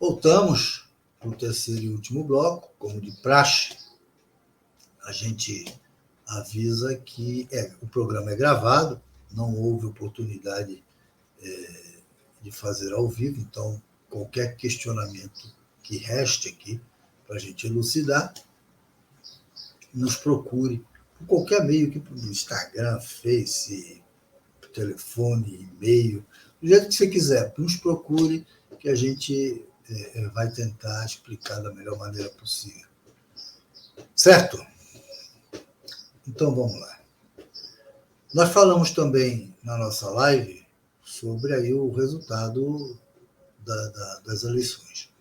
Voltamos para o terceiro e último bloco, como de praxe. A gente avisa que o programa é gravado, não houve oportunidade de fazer ao vivo, então qualquer questionamento que reste aqui para a gente elucidar, nos procure por qualquer meio, que no Instagram, Face, telefone, e-mail, do jeito que você quiser, nos procure que a gente vai tentar explicar da melhor maneira possível. Certo? Então vamos lá. Nós falamos também na nossa live sobre aí o resultado das eleições.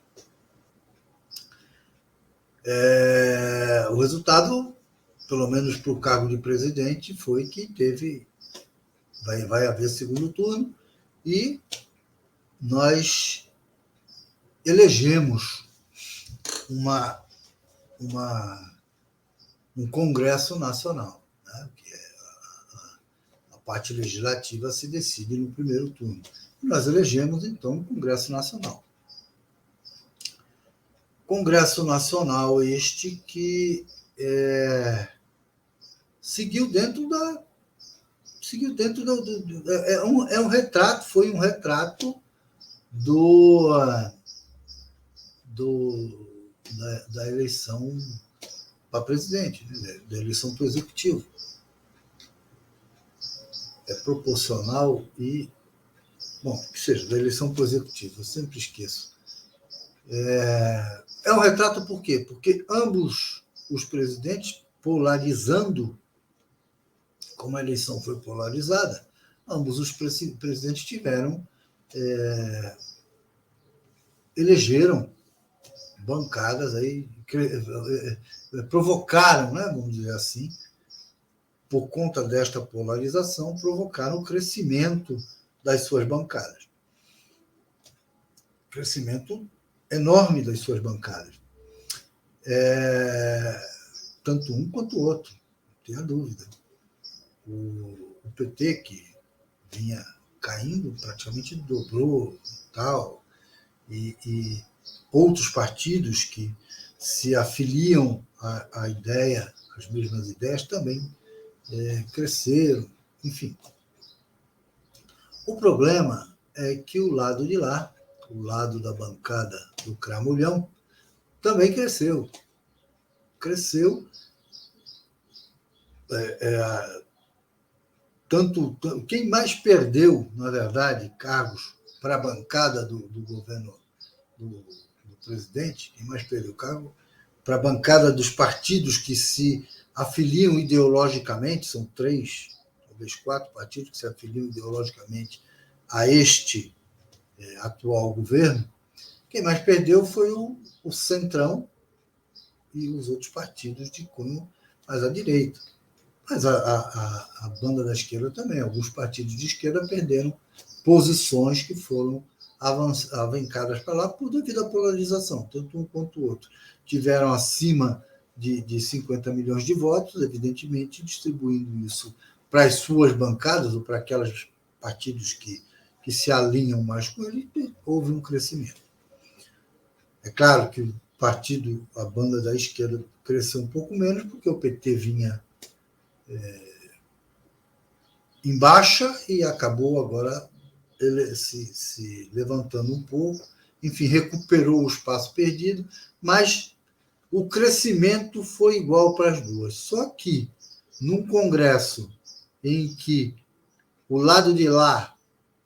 O resultado, pelo menos para o cargo de presidente, foi que vai haver segundo turno e nós elegemos um Congresso Nacional, né? Que a parte legislativa se decide no primeiro turno. E nós elegemos, então, um Congresso Nacional. Congresso Nacional este que seguiu dentro da... foi um retrato da eleição para presidente, né? Da eleição para o executivo. É proporcional e... Bom, que seja, da eleição para o executivo, eu sempre esqueço. É um retrato por quê? Porque ambos os presidentes, polarizando, como a eleição foi polarizada, ambos os presidentes elegeram bancadas aí, provocaram, né, vamos dizer assim, por conta desta polarização, provocaram o crescimento das suas bancadas. Crescimento enorme das suas bancadas. Tanto um quanto o outro, não tenha dúvida. O PT, que vinha caindo, praticamente dobrou, tal, e outros partidos que se afiliam à ideia, às mesmas ideias, também cresceram, enfim. O problema é que o lado de lá, o lado da bancada do Cramulhão, também cresceu. Cresceu. Quem mais perdeu, na verdade, cargos para a bancada do governo do presidente, quem mais perdeu cargo para a bancada dos partidos que se afiliam ideologicamente, são 3, talvez 4 partidos que se afiliam ideologicamente a este atual governo, quem mais perdeu foi o Centrão e os outros partidos de cunho mais à direita. Mas a banda da esquerda também, alguns partidos de esquerda perderam posições que foram avancadas para lá devido à polarização, tanto um quanto o outro. Tiveram acima de 50 milhões de votos, evidentemente, distribuindo isso para as suas bancadas ou para aqueles partidos que se alinham mais com ele, houve um crescimento. É claro que a banda da esquerda cresceu um pouco menos, porque o PT vinha em baixa e acabou agora se levantando um pouco, enfim, recuperou o espaço perdido, mas o crescimento foi igual para as duas. Só que, num Congresso em que o lado de lá,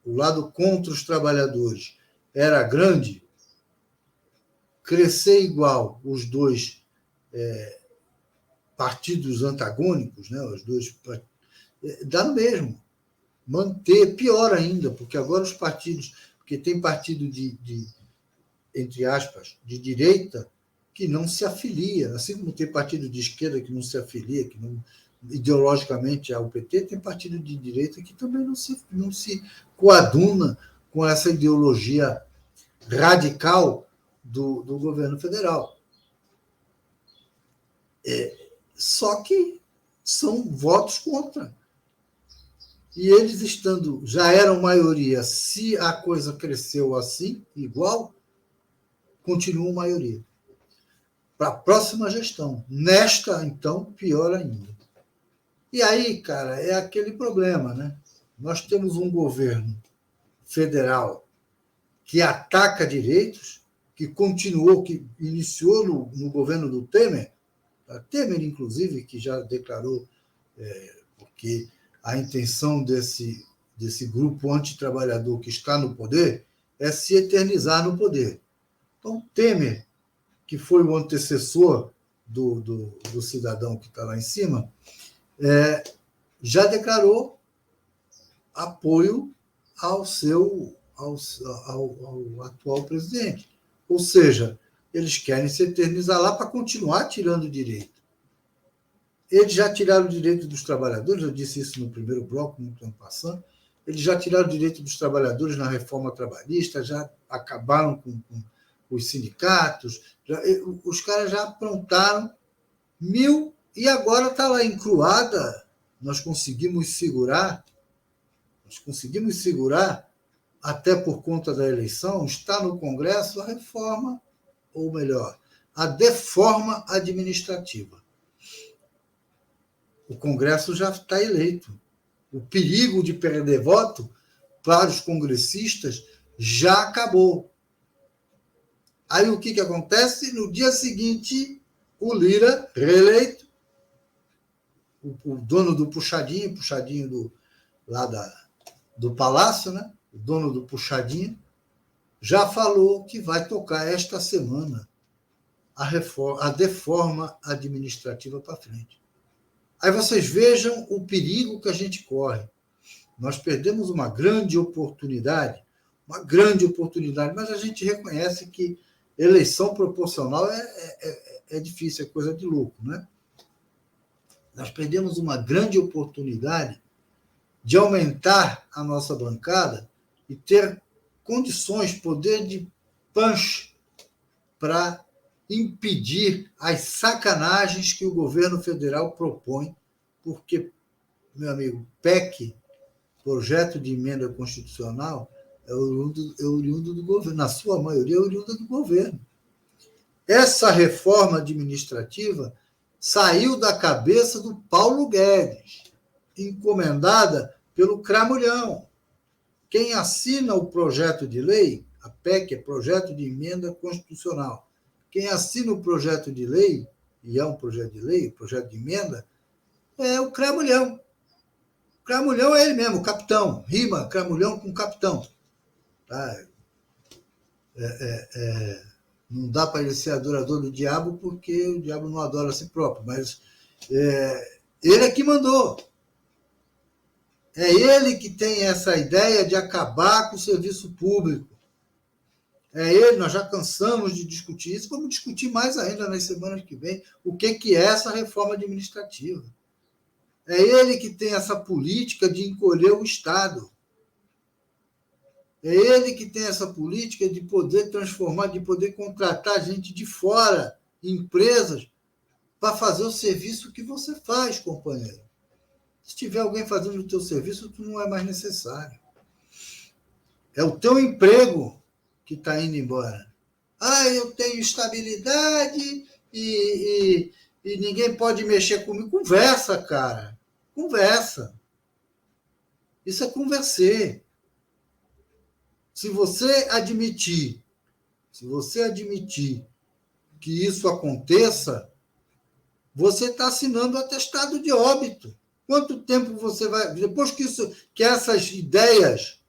o lado contra os trabalhadores, era grande, crescer igual os dois partidos antagônicos, né, os dois, dá no mesmo. Manter, pior ainda, porque agora os partidos, porque tem partido entre aspas, de direita, que não se afilia, assim como tem partido de esquerda que não se afilia, que não, ideologicamente ao PT, tem partido de direita que também não se coaduna com essa ideologia radical do governo federal. Só que são votos contra. E eles já eram maioria, se a coisa cresceu assim, igual, continuam maioria. Para a próxima gestão. Nesta, então, pior ainda. E aí, cara, é aquele problema, né? Nós temos um governo federal que ataca direitos, que continuou, que iniciou no governo do Temer, inclusive, que já declarou porque a intenção desse grupo antitrabalhador que está no poder é se eternizar no poder. Então, Temer, que foi o antecessor do cidadão que está lá em cima, já declarou apoio ao atual presidente. Ou seja, eles querem se eternizar lá para continuar tirando direito. Eles já tiraram o direito dos trabalhadores, eu disse isso no primeiro bloco, muito ano passado, eles já tiraram o direito dos trabalhadores na reforma trabalhista, já acabaram com os sindicatos, os caras já aprontaram 1000 e agora está lá encruada. Nós conseguimos segurar, até por conta da eleição, está no Congresso a reforma, ou melhor, a deforma administrativa. O Congresso já está eleito. O perigo de perder voto para os congressistas já acabou. Aí o que acontece? No dia seguinte, o Lira, reeleito, o dono do puxadinho lá do Palácio, né? O dono do puxadinho, já falou que vai tocar esta semana a deforma administrativa para frente. Aí vocês vejam o perigo que a gente corre. Nós perdemos uma grande oportunidade, mas a gente reconhece que eleição proporcional é difícil, é coisa de louco, né? Nós perdemos uma grande oportunidade de aumentar a nossa bancada e ter condições, poder de punch para impedir as sacanagens que o governo federal propõe, porque, meu amigo, PEC, projeto de emenda constitucional, é oriundo do governo, na sua maioria é oriunda do governo. Essa reforma administrativa saiu da cabeça do Paulo Guedes, encomendada pelo Cramulhão. Quem assina o projeto de lei, a PEC é projeto de emenda constitucional, quem assina o projeto de lei, e é um projeto de lei, projeto de emenda, é o Cramulhão. O Cramulhão é ele mesmo, o capitão, rima Cramulhão com capitão. Tá? Não dá para ele ser adorador do diabo, porque o diabo não adora a si próprio, mas ele é que mandou. É ele que tem essa ideia de acabar com o serviço público. É ele, nós já cansamos de discutir isso, vamos discutir mais ainda nas semanas que vem o que é essa reforma administrativa. É ele que tem essa política de encolher o Estado. É ele que tem essa política de poder transformar, de poder contratar gente de fora, empresas, para fazer o serviço que você faz, companheiro. Se tiver alguém fazendo o teu serviço, tu não é mais necessário. É o teu emprego que está indo embora. Eu tenho estabilidade e ninguém pode mexer comigo. Conversa, cara. Conversa. Isso é conversar. Se você admitir que isso aconteça, você está assinando o atestado de óbito. Quanto tempo você vai... Depois que essas ideias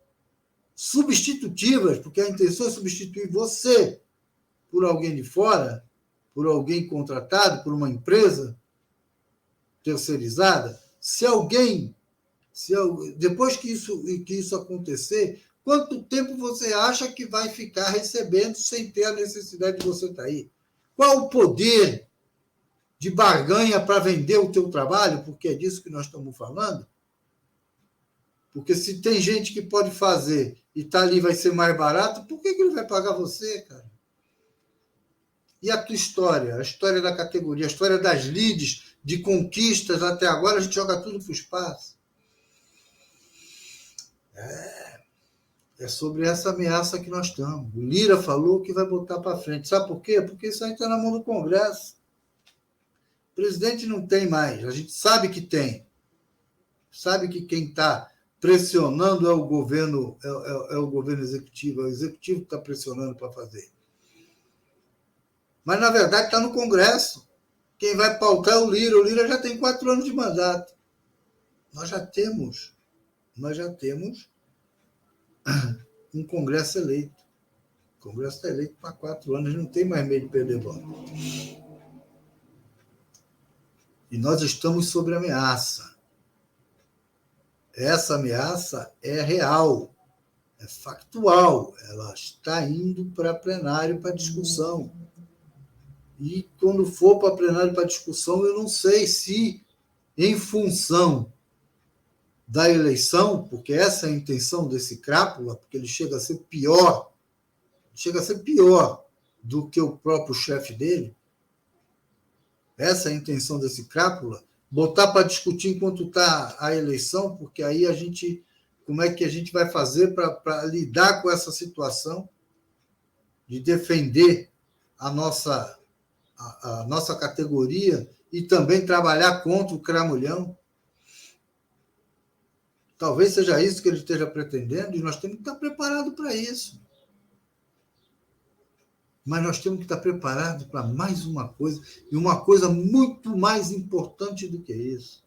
substitutivas, porque a intenção é substituir você por alguém de fora, por alguém contratado, por uma empresa terceirizada, depois que isso acontecer, quanto tempo você acha que vai ficar recebendo sem ter a necessidade de você estar aí? Qual o poder de barganha para vender o teu trabalho? Porque é disso que nós estamos falando. Porque se tem gente que pode fazer e está ali vai ser mais barato, por que ele vai pagar você, cara? E a tua história? A história da categoria, a história das leads, de conquistas até agora, a gente joga tudo para o espaço. É sobre essa ameaça que nós estamos. O Lira falou que vai botar para frente. Sabe por quê? Porque isso aí está na mão do Congresso. O presidente não tem mais. A gente sabe que tem. Sabe que quem está pressionando é o governo, é o governo executivo. É o executivo que está pressionando para fazer. Mas, na verdade, está no Congresso. Quem vai pautar é o Lira. O Lira já tem 4 anos de mandato. Nós já temos um Congresso eleito. O Congresso está eleito para 4 anos, não tem mais medo de perder voto. E nós estamos sob ameaça. Essa ameaça é real, é factual, ela está indo para plenário para discussão. E quando for para plenário para discussão, eu não sei se, em função da eleição, porque essa é a intenção desse crápula, porque ele chega a ser pior do que o próprio chefe dele. Essa é a intenção desse crápula, botar para discutir enquanto está a eleição, porque aí como é que a gente vai fazer para lidar com essa situação de defender a nossa categoria e também trabalhar contra o cramulhão. Talvez seja isso que ele esteja pretendendo, e nós temos que estar preparados para isso. Mas nós temos que estar preparados para mais uma coisa, e uma coisa muito mais importante do que isso.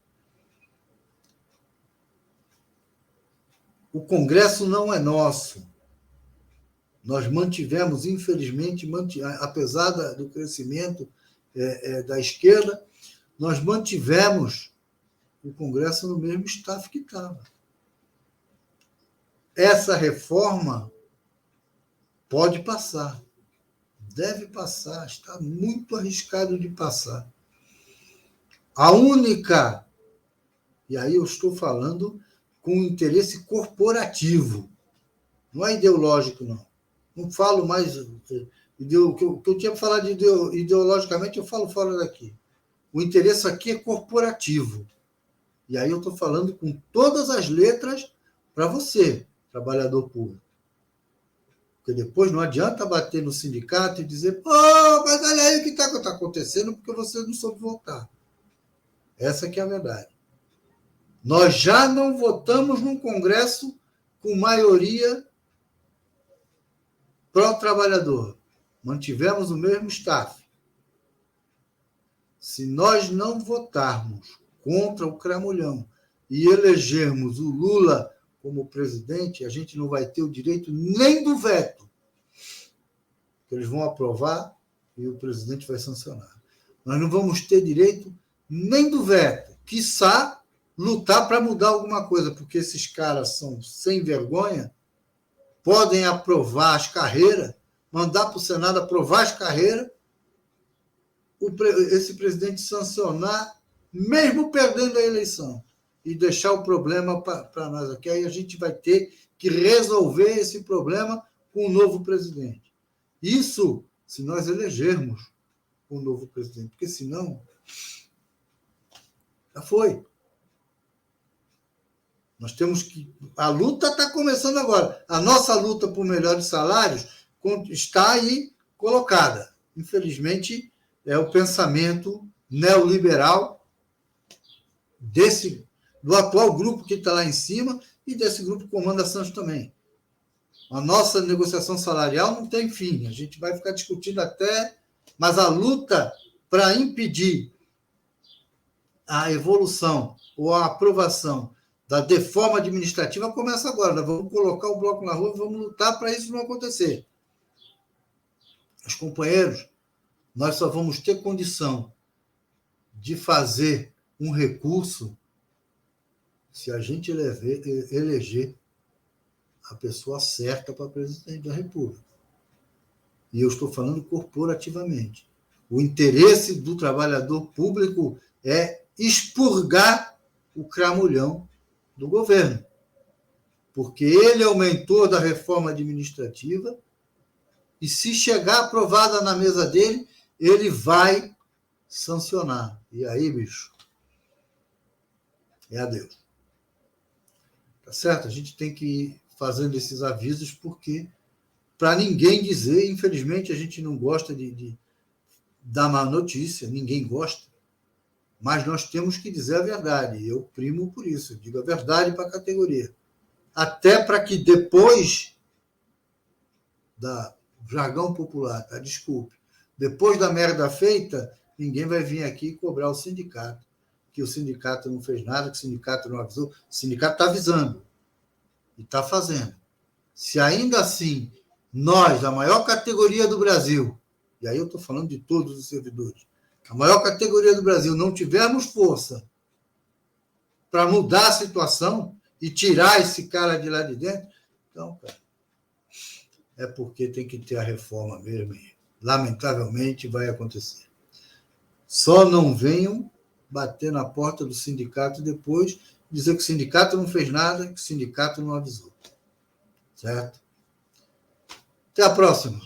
O Congresso não é nosso. Nós mantivemos, infelizmente, apesar do crescimento da esquerda, nós mantivemos o Congresso no mesmo staff que estava. Essa reforma pode passar. Deve passar, está muito arriscado de passar. A única, e aí eu estou falando com interesse corporativo, não é ideológico, não. Não falo mais. O que eu tinha para falar de ideologicamente, eu falo fora daqui. O interesse aqui é corporativo. E aí eu estou falando com todas as letras para você, trabalhador público. Porque depois não adianta bater no sindicato e dizer, mas olha aí o que está acontecendo, porque você não soube votar. Essa que é a verdade. Nós já não votamos num Congresso com maioria pró-trabalhador. Mantivemos o mesmo staff. Se nós não votarmos contra o cramulhão e elegermos o Lula como presidente, a gente não vai ter o direito nem do veto. Eles vão aprovar e o presidente vai sancionar. Nós não vamos ter direito nem do veto, quiçá lutar para mudar alguma coisa, porque esses caras são sem vergonha, podem aprovar as carreiras, mandar para o Senado aprovar as carreiras, esse presidente sancionar, mesmo perdendo a eleição, e deixar o problema para nós aqui. Aí a gente vai ter que resolver esse problema com o novo presidente. Isso se nós elegermos o novo presidente, porque senão já foi. Nós temos que... A luta está começando agora. A nossa luta por melhores salários está aí colocada. Infelizmente, é o pensamento neoliberal do atual grupo que está lá em cima e desse grupo que comanda a Santos também. A nossa negociação salarial não tem fim. A gente vai ficar discutindo até... Mas a luta para impedir a evolução ou a aprovação da deforma administrativa começa agora. Nós vamos colocar o bloco na rua e vamos lutar para isso não acontecer. Os companheiros, nós só vamos ter condição de fazer um recurso se a gente eleger a pessoa certa para presidente da República. E eu estou falando corporativamente. O interesse do trabalhador público é expurgar o cramulhão do governo, porque ele é o mentor da reforma administrativa e, se chegar aprovada na mesa dele, ele vai sancionar. E aí, bicho, é adeus. Tá certo? A gente tem que fazendo esses avisos, porque para ninguém dizer, infelizmente, a gente não gosta de dar má notícia, ninguém gosta, mas nós temos que dizer a verdade. Eu primo por isso, eu digo a verdade para a categoria. Até para que depois da jargão popular, tá? Desculpe, depois da merda feita, ninguém vai vir aqui cobrar o sindicato, que o sindicato não fez nada, que o sindicato não avisou. O sindicato está avisando e está fazendo. Se ainda assim nós, a maior categoria do Brasil, e aí eu estou falando de todos os servidores, a maior categoria do Brasil, não tivermos força para mudar a situação e tirar esse cara de lá de dentro, então, cara, é porque tem que ter a reforma mesmo. E, lamentavelmente, vai acontecer. Só não venham bater na porta do sindicato depois, dizer que o sindicato não fez nada, que o sindicato não avisou. Certo? Até a próxima.